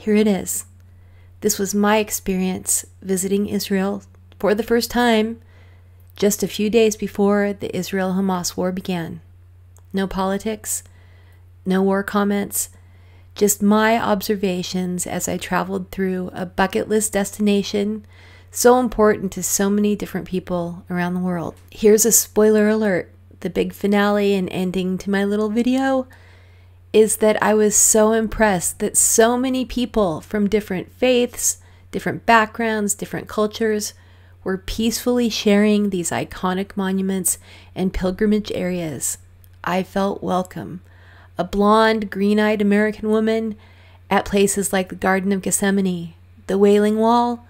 here it is. This was my experience visiting Israel for the first time just a few days before the Israel-Hamas War began. No politics, no war comments, just my observations as I traveled through a bucket list destination so important to so many different people around the world. Here's a spoiler alert. The big finale and ending to my little video is that I was so impressed that so many people from different faiths, different backgrounds, different cultures were peacefully sharing these iconic monuments and pilgrimage areas. I felt welcome. A blonde, green-eyed American woman at places like the Garden of Gethsemane, the Wailing Wall,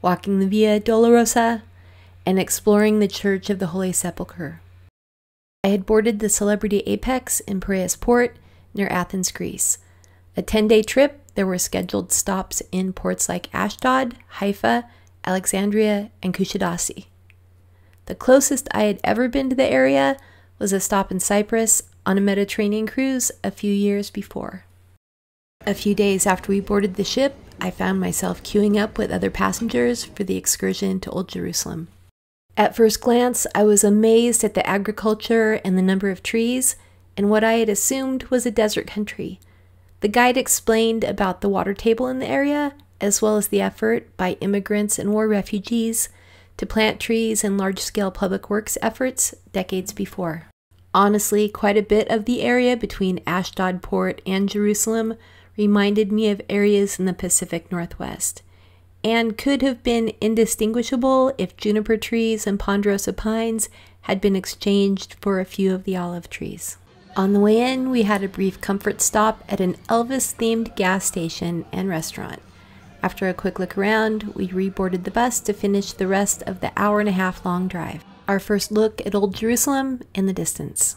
walking the Via Dolorosa, and exploring the Church of the Holy Sepulchre. I had boarded the Celebrity Apex in Piraeus Port near Athens, Greece. A 10-day trip, there were scheduled stops in ports like Ashdod, Haifa, Alexandria, and Kushadasi. The closest I had ever been to the area was a stop in Cyprus on a Mediterranean cruise a few years before. A few days after we boarded the ship, I found myself queuing up with other passengers for the excursion to Old Jerusalem. At first glance, I was amazed at the agriculture and the number of trees in what I had assumed was a desert country. The guide explained about the water table in the area, as well as the effort by immigrants and war refugees to plant trees in large-scale public works efforts decades before. Honestly, quite a bit of the area between Ashdod Port and Jerusalem reminded me of areas in the Pacific Northwest, and could have been indistinguishable if juniper trees and ponderosa pines had been exchanged for a few of the olive trees. On the way in, we had a brief comfort stop at an Elvis-themed gas station and restaurant. After a quick look around, we reboarded the bus to finish the rest of the hour-and-a-half-long drive. Our first look at Old Jerusalem in the distance.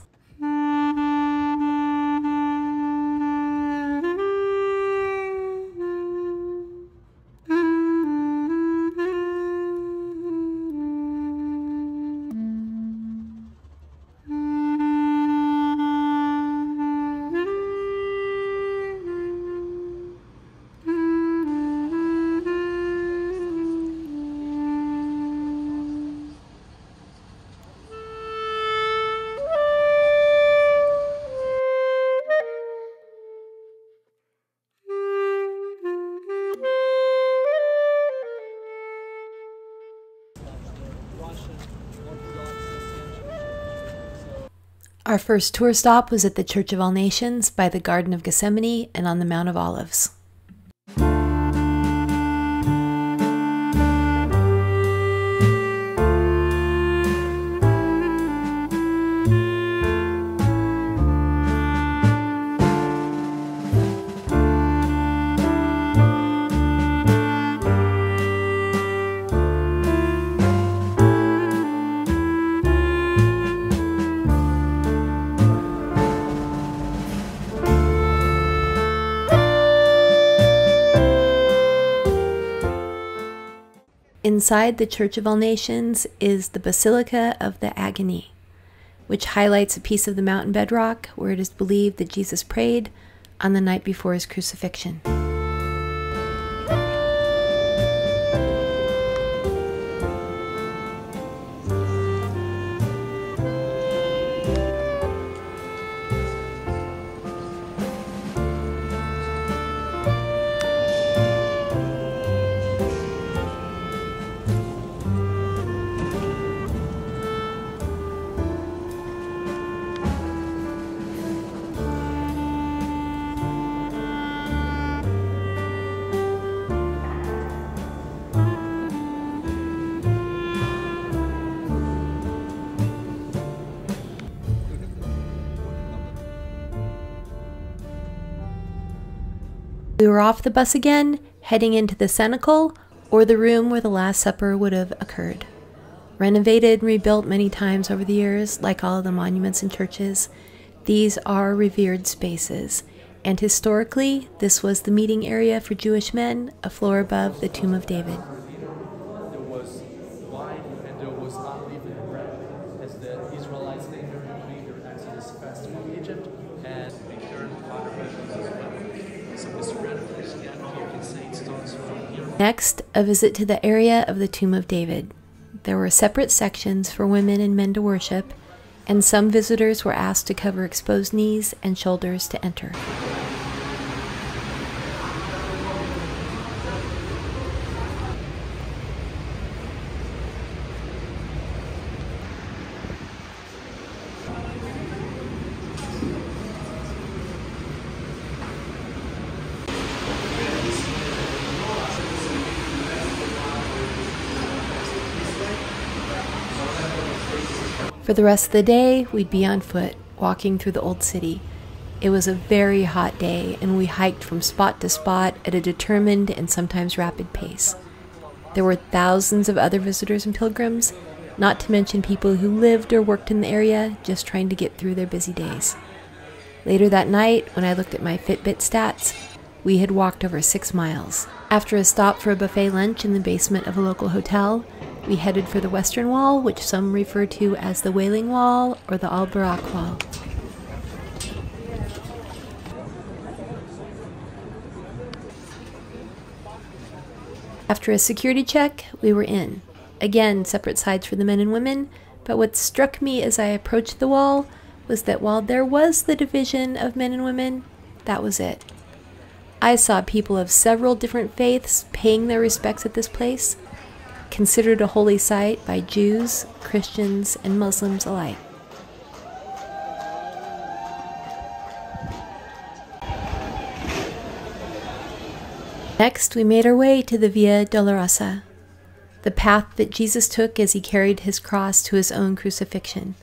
Our first tour stop was at the Church of All Nations by the Garden of Gethsemane and on the Mount of Olives. Inside the Church of All Nations is the Basilica of the Agony, which highlights a piece of the mountain bedrock where it is believed that Jesus prayed on the night before his crucifixion. We were off the bus again, heading into the cenacle, or the room where the Last Supper would have occurred. Renovated and rebuilt many times over the years, like all of the monuments and churches, these are revered spaces, and historically, this was the meeting area for Jewish men, a floor above the Tomb of David. There was wine and there was unleavened bread, as the Israelites later during their Exodus fast from Egypt, and they turned water vessels as well. So this spread of Christianity, you can Next, a visit to the area of the Tomb of David. There were separate sections for women and men to worship, and some visitors were asked to cover exposed knees and shoulders to enter. For the rest of the day, we'd be on foot, walking through the old city. It was a very hot day, and we hiked from spot to spot at a determined and sometimes rapid pace. There were thousands of other visitors and pilgrims, not to mention people who lived or worked in the area, just trying to get through their busy days. Later that night, when I looked at my Fitbit stats, we had walked over 6 miles. After a stop for a buffet lunch in the basement of a local hotel, we headed for the Western Wall, which some refer to as the Wailing Wall or the Al-Barak Wall. After a security check, we were in. Again, separate sides for the men and women, but what struck me as I approached the wall was that while there was the division of men and women, that was it. I saw people of several different faiths paying their respects at this place, considered a holy site by Jews, Christians, and Muslims alike. Next, we made our way to the Via Dolorosa, the path that Jesus took as he carried his cross to his own crucifixion.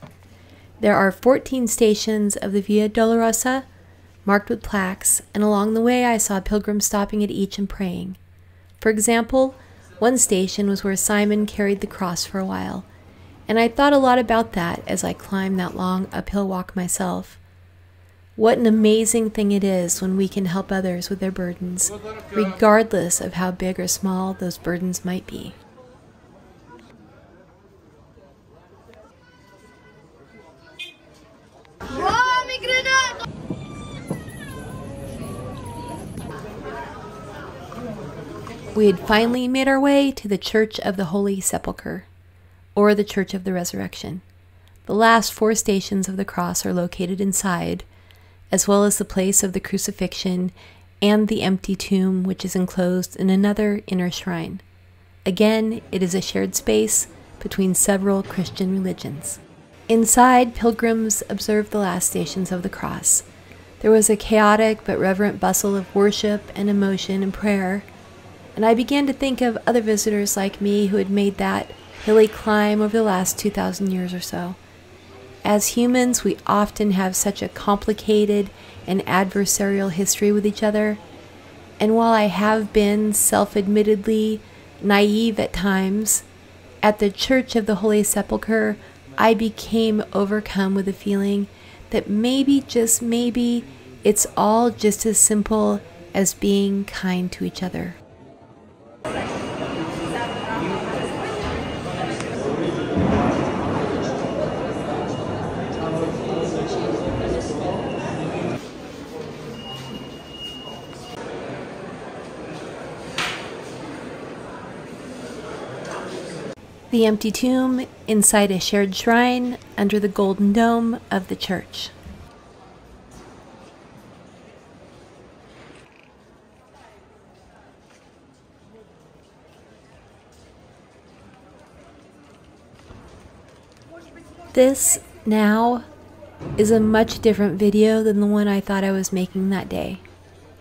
There are 14 stations of the Via Dolorosa, marked with plaques, and along the way I saw pilgrims stopping at each and praying. For example, one station was where Simon carried the cross for a while, and I thought a lot about that as I climbed that long uphill walk myself. What an amazing thing it is when we can help others with their burdens, regardless of how big or small those burdens might be. We had finally made our way to the Church of the Holy Sepulchre, or the Church of the Resurrection. The last 4 stations of the cross are located inside, as well as the place of the crucifixion and the empty tomb, which is enclosed in another inner shrine. Again, it is a shared space between several Christian religions. Inside, pilgrims observed the last stations of the cross. There was a chaotic but reverent bustle of worship and emotion and prayer, and I began to think of other visitors like me who had made that hilly climb over the last 2,000 years or so. As humans, we often have such a complicated and adversarial history with each other, and while I have been self-admittedly naive at times, at the Church of the Holy Sepulchre, I became overcome with a feeling that maybe, just maybe, it's all just as simple as being kind to each other. The empty tomb inside a shared shrine under the golden dome of the church. This, now, is a much different video than the one I thought I was making that day.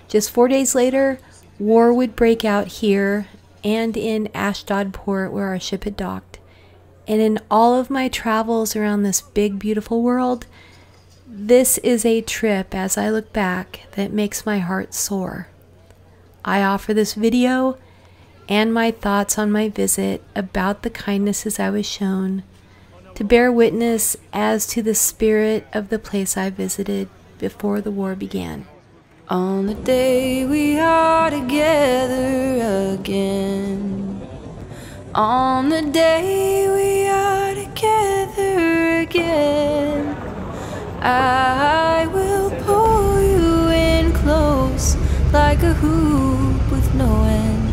Just 4 days later, war would break out here and in Ashdod port where our ship had docked. And in all of my travels around this big, beautiful world, this is a trip, as I look back, that makes my heart soar. I offer this video and my thoughts on my visit about the kindnesses I was shown to bear witness as to the spirit of the place I visited before the war began. On the day we are together again, on the day we are together again, I will pull you in close like a hoop with no end.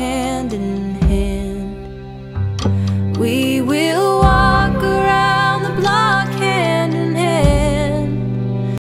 can